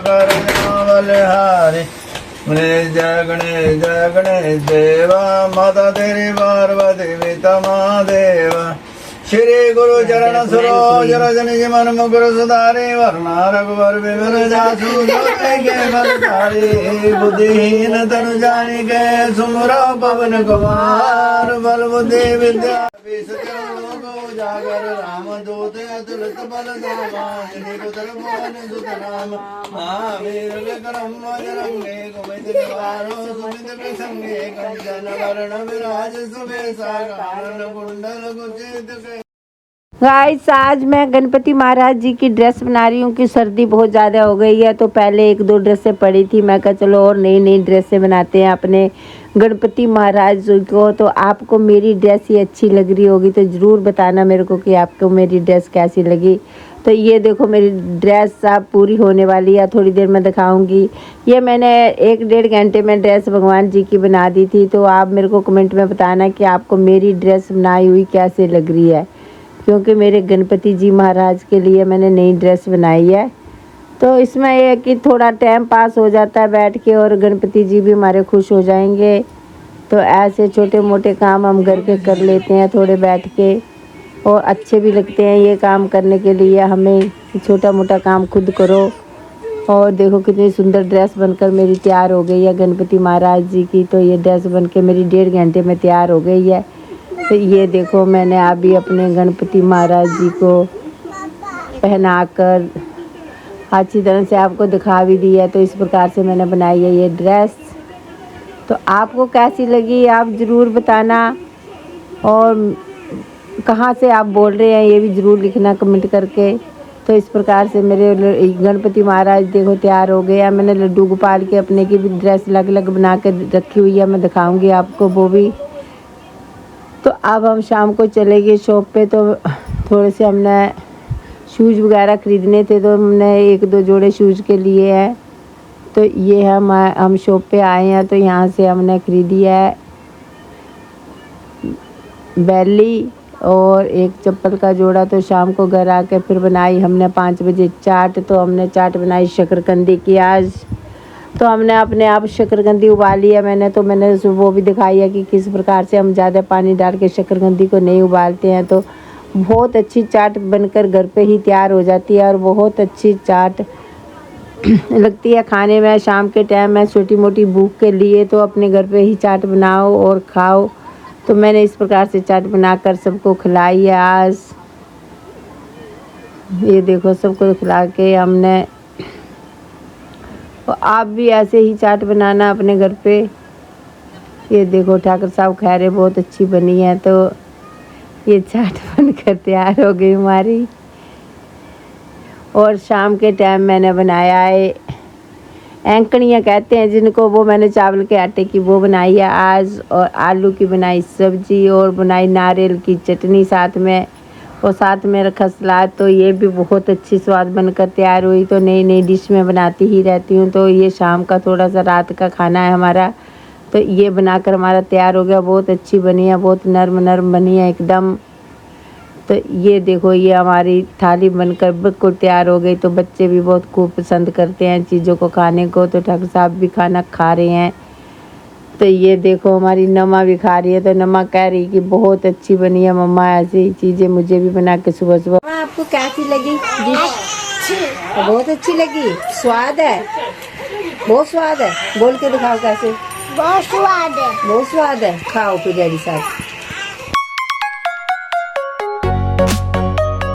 कर बलिहारी। जय गणेश देवा माता तेरी पार्वती पिता महादेवा। श्री गुरु चरण सरोज रज निज मन मुकुर सुधारे वरना रघुवर विमल जासु के बलधारी। बुद्धिहीन तनु जानिके सुमिरो पवन कुमार। बल बुद्धि विद्या जागर राम दूत अतुलित बल धामा। पुत्र मोहन सुत नाम महावीर विक्रम बजरंगी। कुमति निवारो सुमित प्रसंगे कंचन वरण विराज सुबेसा। कानन कुंडल कुचित। गाइस आज मैं गणपति महाराज जी की ड्रेस बना रही हूँ कि सर्दी बहुत ज़्यादा हो गई है, तो पहले एक दो ड्रेसें पड़ी थी। मैं कहा चलो और नई नई ड्रेसें बनाते हैं अपने गणपति महाराज जी को। तो आपको मेरी ड्रेस ही अच्छी लग रही होगी तो ज़रूर बताना मेरे को कि आपको मेरी ड्रेस कैसी लगी। तो ये देखो मेरी ड्रेस अब पूरी होने वाली है, थोड़ी देर में दिखाऊंगी। ये मैंने 1-1.5 घंटे में ड्रेस भगवान जी की बना दी थी। तो आप मेरे को कमेंट में बताना कि आपको मेरी ड्रेस बनाई हुई कैसे लग रही है, क्योंकि मेरे गणपति जी महाराज के लिए मैंने नई ड्रेस बनाई है। तो इसमें यह है कि थोड़ा टाइम पास हो जाता है बैठ के और गणपति जी भी हमारे खुश हो जाएंगे। तो ऐसे छोटे मोटे काम हम घर के कर लेते हैं थोड़े बैठ के, और अच्छे भी लगते हैं ये काम करने के लिए हमें। छोटा मोटा काम खुद करो। और देखो कितनी सुंदर ड्रेस बनकर मेरी तैयार हो गई है गणपति महाराज जी की। तो ये ड्रेस बनके मेरी 1.5 घंटे में तैयार हो गई है। तो ये देखो मैंने अभी अपने गणपति महाराज जी को पहनाकर अच्छी तरह से आपको दिखा भी दी है। तो इस प्रकार से मैंने बनाई है ये ड्रेस। तो आपको कैसी लगी आप ज़रूर बताना, और कहाँ से आप बोल रहे हैं ये भी ज़रूर लिखना कमेंट करके। तो इस प्रकार से मेरे गणपति महाराज देखो तैयार हो गए हैं। मैंने लड्डू गोपाल के अपने की भी ड्रेस अलग अलग बना कर रखी हुई है, मैं दिखाऊँगी आपको वो भी। तो अब हम शाम को चले गए शॉप पे। तो थोड़े से हमने शूज़ वगैरह ख़रीदने थे, तो हमने 1-2 जोड़े शूज़ के लिए है। तो ये हम शॉप पे आए हैं। तो यहाँ से हमने ख़रीदी है बैली और एक चप्पल का जोड़ा। तो शाम को घर आके फिर बनाई हमने 5 बजे चाट। तो हमने चाट बनाई शकरकंदी की आज। तो हमने अपने आप शकरकंदी उबाली है मैंने। तो मैंने वो भी दिखाई है कि किस प्रकार से हम ज़्यादा पानी डाल के शकरकंदी को नहीं उबालते हैं। तो बहुत अच्छी चाट बनकर घर पे ही तैयार हो जाती है और बहुत अच्छी चाट लगती है खाने में। शाम के टाइम में छोटी मोटी भूख के लिए तो अपने घर पे ही चाट बनाओ और खाओ। तो मैंने इस प्रकार से चाट बनाकर सबको खिलाई है आज। ये देखो सबको खिला के हमने। और आप भी ऐसे ही चाट बनाना अपने घर पे। ये देखो ठाकुर साहब कह रहे बहुत अच्छी बनी है। तो ये चाट बनकर तैयार हो गई हमारी। और शाम के टाइम मैंने बनाया है एंकड़ियाँ कहते हैं जिनको, वो मैंने चावल के आटे की वो बनाई है आज। और आलू की बनाई सब्जी और बनाई नारियल की चटनी साथ में, और साथ में रखा सलाद। तो ये भी बहुत अच्छी स्वाद बनकर तैयार हुई। तो नई नई डिश में बनाती ही रहती हूँ। तो ये शाम का थोड़ा सा रात का खाना है हमारा। तो ये बनाकर हमारा तैयार हो गया। बहुत अच्छी बनी है, बहुत नरम नरम बनी है एकदम। तो ये देखो ये हमारी थाली बनकर बिल्कुल तैयार हो गई। तो बच्चे भी बहुत खूब पसंद करते हैं चीज़ों को खाने को। तो ठाकुर साहब भी खाना खा रहे हैं। तो ये देखो हमारी नमा भी खा रही है। तो नमा कह रही कि बहुत अच्छी बनी है मम्मा, ऐसी चीज़ें मुझे भी बना के सुबह सुबह। आपको कैसी लगी डिश? बहुत अच्छी लगी। स्वाद है, बहुत स्वाद है। बोल के दिखाओ कैसे। बहुत स्वाद है। बहुत स्वाद है। खाओ फिर डैडी साहब।